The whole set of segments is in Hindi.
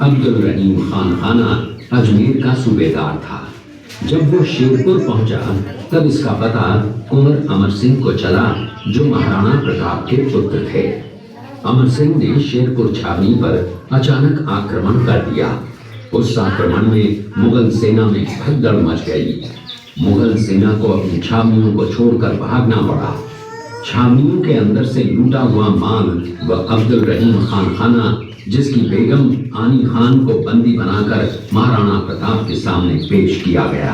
अब्दुल रहीम खान खाना अजमेर का सूबेदार था। जब वो शेरपुर पहुंचा तब इसका पता कुंवर अमर सिंह को चला, जो महाराणा प्रताप के पुत्र थे। अमर सिंह ने शेरपुर छावनी पर अचानक आक्रमण कर दिया। उस आक्रमण में मुगल सेना में भगदड़ मच गई। मुगल सेना को अपनी छावनियों को छोड़कर भागना पड़ा। छावनियों के अंदर से लूटा हुआ माल व अब्दुल रहीम खान खाना, जिसकी बेगम आनी खान को बंदी बनाकर महाराणा प्रताप के सामने पेश किया गया।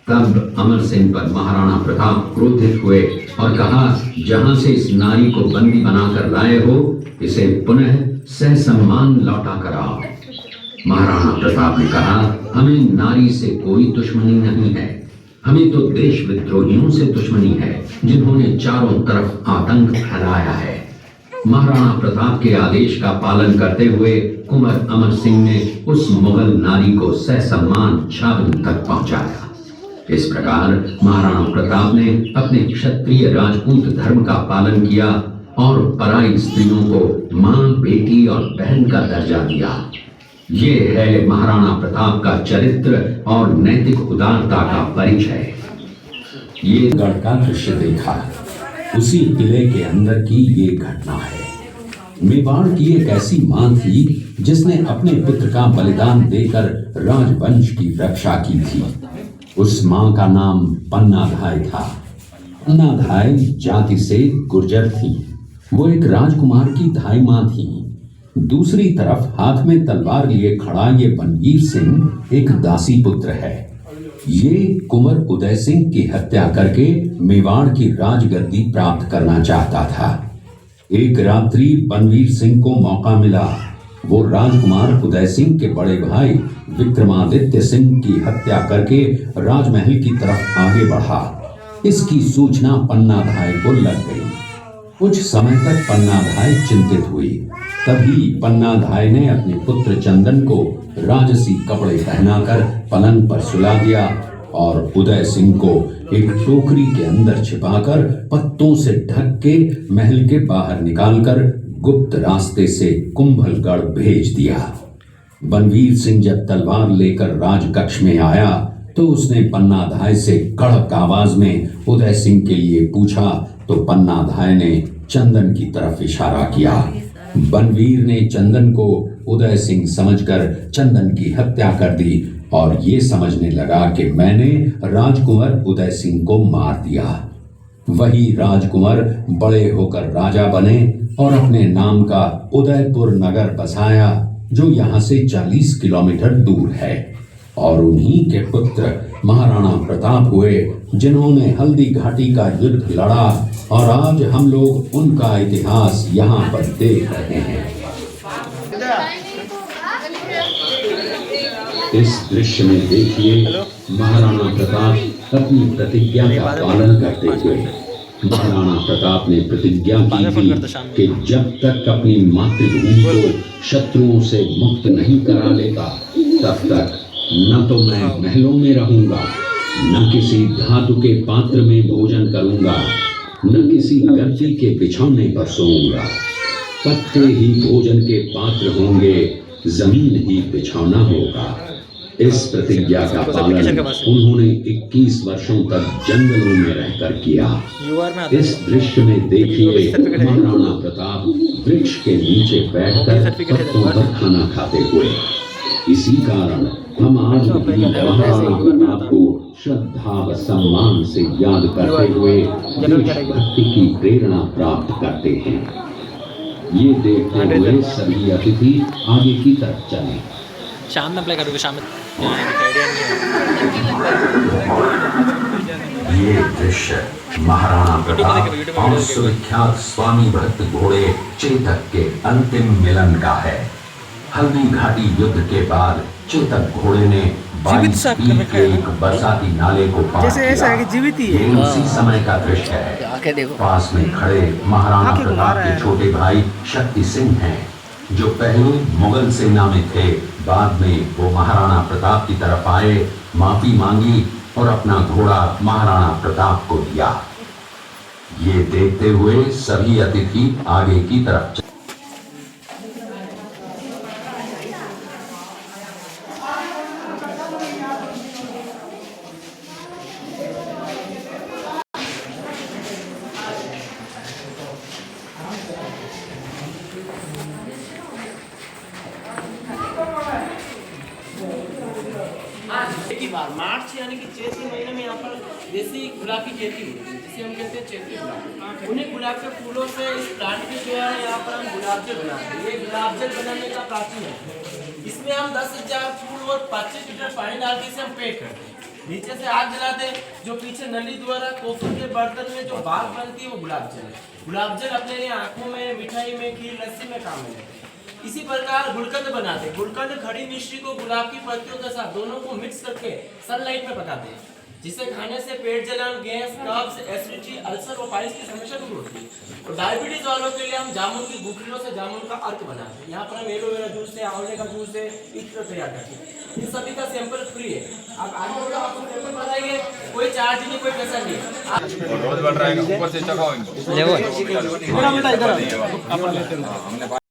तब अमर सिंह पर महाराणा प्रताप क्रोधित हुए और कहा, जहां से इस नारी को बंदी बनाकर लाए हो, इसे पुनः ससम्मान लौटा कर आओ। महाराणा प्रताप ने कहा, हमें नारी से कोई दुश्मनी नहीं है, हमें तो देश विद्रोहियों से दुश्मनी है, जिन्होंने चारों तरफ आतंक फैलाया है। महाराणा प्रताप के आदेश का पालन करते हुए कुंवर अमर सिंह ने उस मुगल नारी को ससम्मान छावनी तक पहुंचाया। इस प्रकार महाराणा प्रताप ने अपने क्षत्रिय राजपूत धर्म का पालन किया और पराई स्त्रियों को मां, बेटी और बहन का दर्जा दिया। ये है महाराणा प्रताप का चरित्र और नैतिक उदारता का परिचय। ये गढ़ का दृश्य देखा, उसी किले के अंदर की ये घटना है। मेवाड़ की एक ऐसी मां थी जिसने अपने पुत्र का बलिदान देकर राजवंश की रक्षा की थी। उस मां का नाम पन्नाधाय था। पन्नाधाय जाति से गुर्जर थी। वो एक राजकुमार की धाई मां थी। दूसरी तरफ हाथ में तलवार लिए खड़ा ये बनवीर सिंह एक दासी पुत्र है। ये कुंवर उदय सिंह की हत्या करके मेवाड़ की राजगद्दी प्राप्त करना चाहता था। एक रात्रि बनवीर सिंह को मौका मिला। वो राजकुमार उदय सिंह के बड़े भाई विक्रमादित्य सिंह की हत्या करके राजमहल की तरफ आगे बढ़ा। इसकी सूचना पन्नाधाय को लग गई। कुछ समय तक पन्नाधाय चिंतित हुई। तभी पन्नाधाय ने अपने पुत्र चंदन को राजसी कपड़े पहनाकर पलंग पर सुला दिया और उदय सिंह को एक टोकरी के अंदर छिपाकर पत्तों से ढक के महल के बाहर निकालकर गुप्त रास्ते से कुंभलगढ़ भेज दिया। बनवीर सिंह जब तलवार लेकर राजकक्ष में आया तो उसने पन्नाधाय से कड़क आवाज में उदय सिंह के लिए पूछा, तो पन्नाधाय ने चंदन की तरफ इशारा किया। बनवीर ने चंदन को उदय सिंह समझकर चंदन की हत्या कर दी और ये समझने लगा कि मैंने राजकुंवर उदय सिंह को मार दिया। वही राजकुंवर बड़े होकर राजा बने और अपने नाम का उदयपुर नगर बसाया, जो यहाँ से 40 किलोमीटर दूर है। और उन्हीं के पुत्र महाराणा प्रताप हुए, जिन्होंने हल्दी घाटी का युद्ध लड़ा और आज हम लोग उनका इतिहास यहाँ पर देख रहे हैं। इस दृश्य में देखिए महाराणा प्रताप अपनी प्रतिज्ञा का पालन करते हुए। महाराणा प्रताप ने प्रतिज्ञा की थी कि जब तक अपनी मातृभूमि को शत्रुओं से मुक्त नहीं करा लेता, तब तक न तो मैं महलों में रहूंगा, न किसी धातु के पात्र में भोजन करूंगा, न किसी गद्दी के बिछौने पर सोऊंगा। पत्ते ही भोजन के पात्र होंगे, जमीन ही बिछौना होगा। इस प्रतिज्ञा का पालन उन्होंने 21 वर्षों तक जंगलों में रहकर किया। इस दृश्य में देखिए महाराणा प्रताप वृक्ष के नीचे बैठकर पत्तों पर खाना खाते हुए। इसी कारण हम आज भी महाराणा प्रताप को श्रद्धा व सम्मान से याद करते हुए देशभक्ति की प्रेरणा प्राप्त करते हैं। ये देखते हुए सभी अतिथि आगे की तरफ चले। शाम में अप्लाई करोगे? शाम में ये दृश्य महाराणा प्रताप और सुविख्यात स्वामी भक्त घोड़े चेतक के अंतिम मिलन का है। हल्दी घाटी युद्ध के बाद चेतक घोड़े ने 22 फीट के एक बरसाती नाले को पार किया। ये उसी समय का दृश्य है। पास में खड़े महाराणा प्रताप के छोटे भाई शक्ति सिंह हैं, जो पहले मुगल सेना में थे। बाद में वो महाराणा प्रताप की तरफ आए, माफी मांगी और अपना घोड़ा महाराणा प्रताप को दिया। ये देखते हुए सभी अतिथि आगे की तरफ बार मार्च यानी कि चैत के महीने में यहाँ पर देसी गुलाब की खेती होती है, जिसे हम कहते हैं चैती गुलाब। उन्हीं गुलाब के फूलों से इस प्लांट के जो है यहाँ पर हम गुलाब जल बनाते हैं। ये गुलाब जल बनाने का प्राचीन है। इसमें हम 10,000 फूल और 25 लीटर पानी डाल के इसे हम पैक करते हैं। नीचे से आग जलाते हैं, जो पीछे नली द्वारा कॉफी के बर्तन में जो भाप बनती है वो गुलाब जल है। गुलाब जल अपने लिए आंखों में, मिठाई में, खीर, लस्सी में काम में लेते हैं। इसी प्रकार गुलकंद बनाते हैं। गुलकंद खड़ी मिश्री को गुलाब की पत्तियों के साथ दोनों को मिक्स करके सनलाइट में पकाते हैं, जिसे खाने से पेट जलन, गैस, कब्ज, एसिडिटी, अल्सर और पाइल्स की समस्या दूर होती है। और डायबिटीज वालों के लिए हम जामुन की गुठलियों से जामुन का अर्क बनाते हैं। यहाँ पर हम एलोवेरा जूस है, आंवले का जूस है, इत्र तैयार करते हैं। इन सभी का सैंपल फ्री है। अब आगे आपको सैंपल बताएंगे, कोई चार्ज नहीं, कोई पैसा नहीं है। रोज बढ़ रहा है, ऊपर से चढ़ाओ इनको।